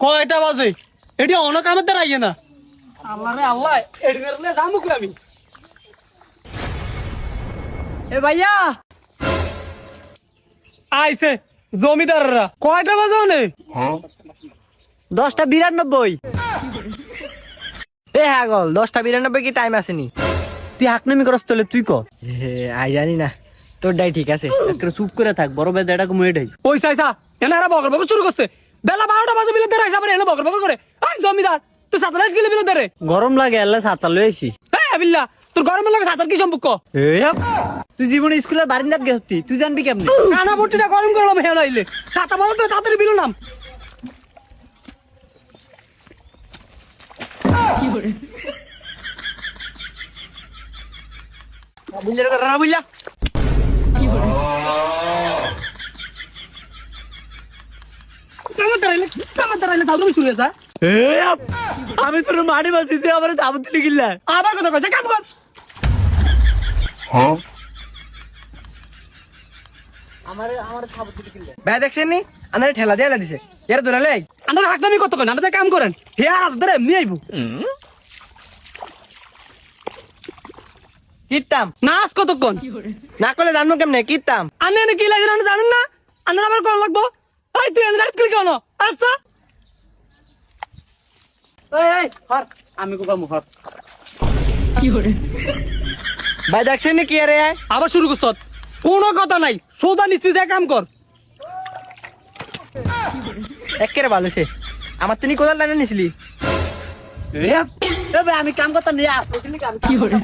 কয়টা বাজে? এটি অনেক কামের দ্বারা আইয়ে না। আল্লাহ রে আল্লাহ, এটি যাবো কি আমি? এ ভাইয়া আইছে জমিদাররা। কয়টা বাজে অনে? 10:92। এ হাগল 10:92 কি টাইম আসেনি? তুই হাকনামি করস তলে তুই ক। আই জানি না, তোর ডাই ঠিক আছে। একটা চুপ করে থাক, বড় ভাই দেড়া কমে এটাই ওই চাইছা এনারা বকর বকর শুরু করছে। বেলা 12টা বাজে বিলে ধরে আইসা এনে বকর বকর করে। আই জমিদার তুই সাতালাইজ গেলে বিলে ধরে গরম লাগে আল্লাহ ছাতা লই আইছি। এই আবিল্লা তোর গরমের লাগে সাতার কি সম্পর্ক? তুই জীবনে স্কুলের বারিন্দাত গেছতি, তুই জানবি কেমনে? কানা বটিটা গরম করলাম হেল আইলে ছাতা বলো তো তাড়াতাড়ি বিলো নাম। বুঝলে রা বুঝলা আমি তোর মাটি বাসি, তুই আমার দাম দিলি গিল্লা। আবার কথা কইছে কাম কর। ভাই দেখছেন নি আনারে ঠেলা দিয়ে দিছে, এর ধরে লাই আন্দার হাকনামি কত করেন, আন্দার কাম করেন। হে আর ধরে এমনি আইবো কিতাম নাচ কতক্ষণ না করলে জানবো কেমনে? কিতাম আনে এনে কি লাগে জানেন না? আন্দার আবার করা লাগবো। এই তুই এনে রাত কেন আচ্ছা আমি কোকামু হর ভাই দেখছেন নি কি আরে আবার শুরু করছ? কোনো কথা নাই, সোজা নিশ্চিত যা কাম কর। একেরে ভালো সে। আমার তিনি কোদাল টানে নিছিলি? আমি কাম করতাম নিয়ে আসলো কি করে?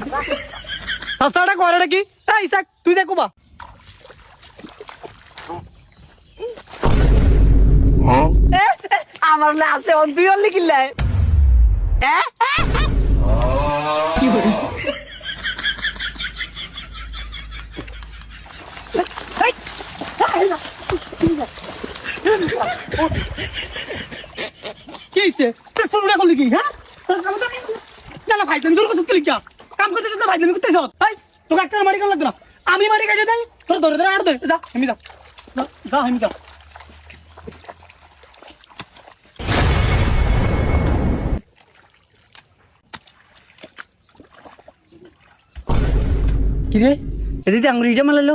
সাসাটা করে কি? এই ইসাক তুই দেখো বা আমার না আছে অন তুই অনলি কিল্লাই কি করে? কি হইছে? তুই ফোনটা করলি কি? হ্যাঁ না ভাই তুমি জোর করছিস কি লিখা? কাম করতে যেতে ভাই তুমি করতেছ। এই তোকে একটা মারি কাম লাগবে না, আমি মারি কাটে দেই। তোর ধরে ধরে আর দে যা হেমি যা যা হেমি যা। কিরে এদিকে আঙুলিটা মারলো।